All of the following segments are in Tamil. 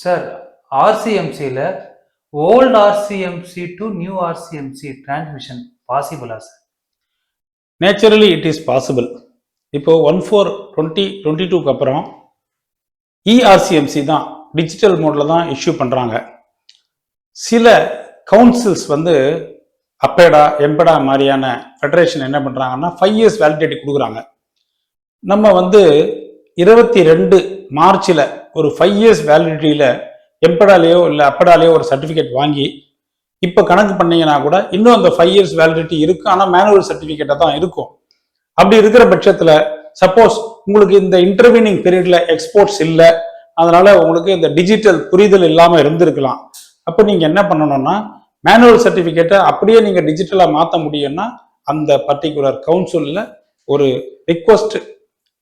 சார், ஆர்சிஎம்சியில் old RCMC to new RCMC transmission பாசிபிளா sir? Naturally it is possible. இப்போ 1/4/2022 அப்புறம் இஆர்சிஎம்சி தான் டிஜிட்டல் மோட்ல தான் இஷ்யூ பண்றாங்க. சில கவுன்சில்ஸ் வந்து அப்பேடா எம்படா மாதிரியான ஃபெடரேஷன் என்ன பண்றாங்கன்னா 5 years வேலிடிட்டி கொடுக்குறாங்க. நம்ம வந்து 22 மார்ச்சில் ஒரு 5 years வேலிடிட்டியில எம்படாலேயோ இல்லை அப்படாலேயோ ஒரு சர்டிஃபிகேட் வாங்கி இப்போ கணக்கு பண்ணீங்கன்னா கூட இன்னும் அந்த 5 years வேலிடிட்டி இருக்கு. ஆனால் மேனுவல் சர்டிஃபிகேட்டாக தான் இருக்கும். அப்படி இருக்கிற பட்சத்தில் சப்போஸ் உங்களுக்கு இந்த இன்டர்வீனிங் பீரியட்ல எக்ஸ்போர்ட்ஸ் இல்லை, அதனால உங்களுக்கு இந்த டிஜிட்டல் புரிதல் இல்லாமல் இருந்திருக்கலாம். அப்போ நீங்க என்ன பண்ணணும்னா மேனுவல் சர்டிஃபிகேட்டை அப்படியே நீங்க டிஜிட்டலா மாற்ற முடியும்னா அந்த பர்டிகுலர் கவுன்சில்ல ஒரு request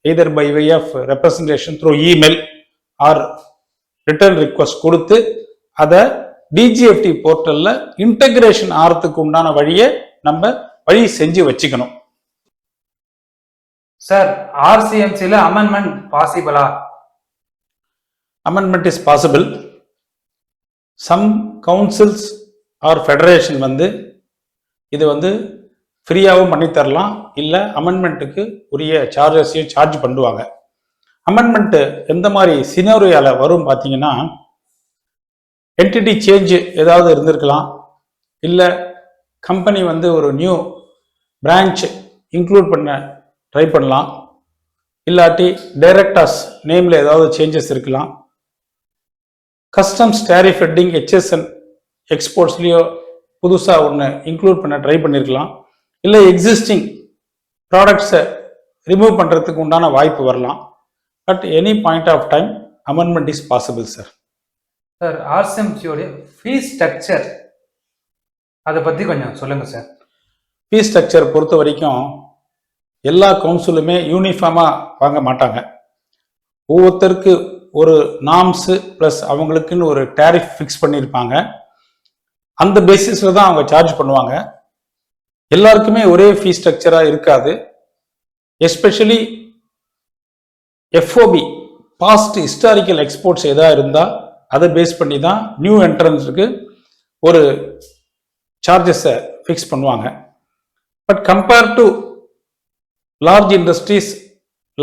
either by way of representation through email or written request கொடுத்து அதை டிஜிஎஃப்டி போர்ட்டல்ல இன்டகிரேஷன் ஆகிறதுக்கு உண்டான வழியை நம்ம வழி செஞ்சு வச்சுக்கணும். சார், ஆர்சிஎம்சியில் அமெண்ட்மெண்ட் பாசிபிளா? Amendment is possible. Some councils or federation வந்து இது வந்து ஃப்ரீயாகவும் பண்ணித்தரலாம், இல்லை அமெண்ட்மெண்ட்டுக்கு உரிய சார்ஜஸையும் சார்ஜ் பண்ணுவாங்க. அமெண்ட்மெண்ட்டு எந்த மாதிரி சினோரியால வரும் பார்த்தீங்கன்னா, என்டிட்டி சேஞ்ச் ஏதாவது இருந்திருக்கலாம், இல்லை கம்பெனி வந்து ஒரு நியூ பிரான்ச் இன்க்ளூட் பண்ண ட்ரை பண்ணலாம், இல்லாட்டி டைரக்டர்ஸ் நேம்ல ஏதாவது சேஞ்சஸ் இருக்கலாம், கஸ்டம்ஸ் டேரிஃப் ஹெட்டிங் ஹெச்எஸ்என் எக்ஸ்போர்ட்ஸ்லேயோ புதுசாக ஒன்று இன்க்ளூட் பண்ண ட்ரை பண்ணியிருக்கலாம், இல்லை எக்ஸிஸ்டிங் ப்ராடக்ட்ஸை ரிமூவ் பண்ணுறதுக்கு உண்டான வாய்ப்பு வரலாம். At any point of time amendment is possible sir. Sir, ஆர்சிஎம்சியோடைய ஃபீஸ் ஸ்ட்ரக்சர் அதை பற்றி கொஞ்சம் சொல்லுங்கள் சார். ஃபீஸ் ஸ்ட்ரக்சர் பொறுத்த வரைக்கும் எல்லா கவுன்சிலுமே யூனிஃபார்மாக வாங்க மாட்டாங்க. ஒவ்வொருத்தருக்கு ஒரு நார்ம்ஸு ப்ளஸ் அவங்களுக்குன்னு ஒரு டேரிஃப் ஃபிக்ஸ் பண்ணியிருப்பாங்க. அந்த பேசிஸில் தான் அவங்க சார்ஜ் பண்ணுவாங்க. எல்லாருக்குமே ஒரே ஃபீஸ் ஸ்ட்ரக்சராக இருக்காது. Especially FOB past historical exports எதாவது இருந்தால் அதை பேஸ் பண்ணி தான் நியூ என்ட்ரன்ஸுக்கு ஒரு சார்ஜஸை ஃபிக்ஸ் பண்ணுவாங்க. But compare to large industries,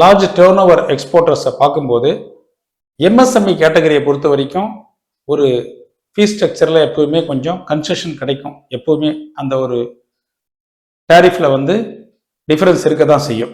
large turn over எக்ஸ்போர்ட்டர்ஸை பார்க்கும்போது எம்எஸ்எம்இ கேட்டகரியை பொறுத்த வரைக்கும் ஒரு ஃபீஸ் ஸ்ட்ரக்சரில் எப்போவுமே கொஞ்சம் கன்செஷன் கிடைக்கும். எப்போவுமே அந்த ஒரு டேரிஃபில் வந்து டிஃபரன்ஸ் இருக்க தான் செய்யும்.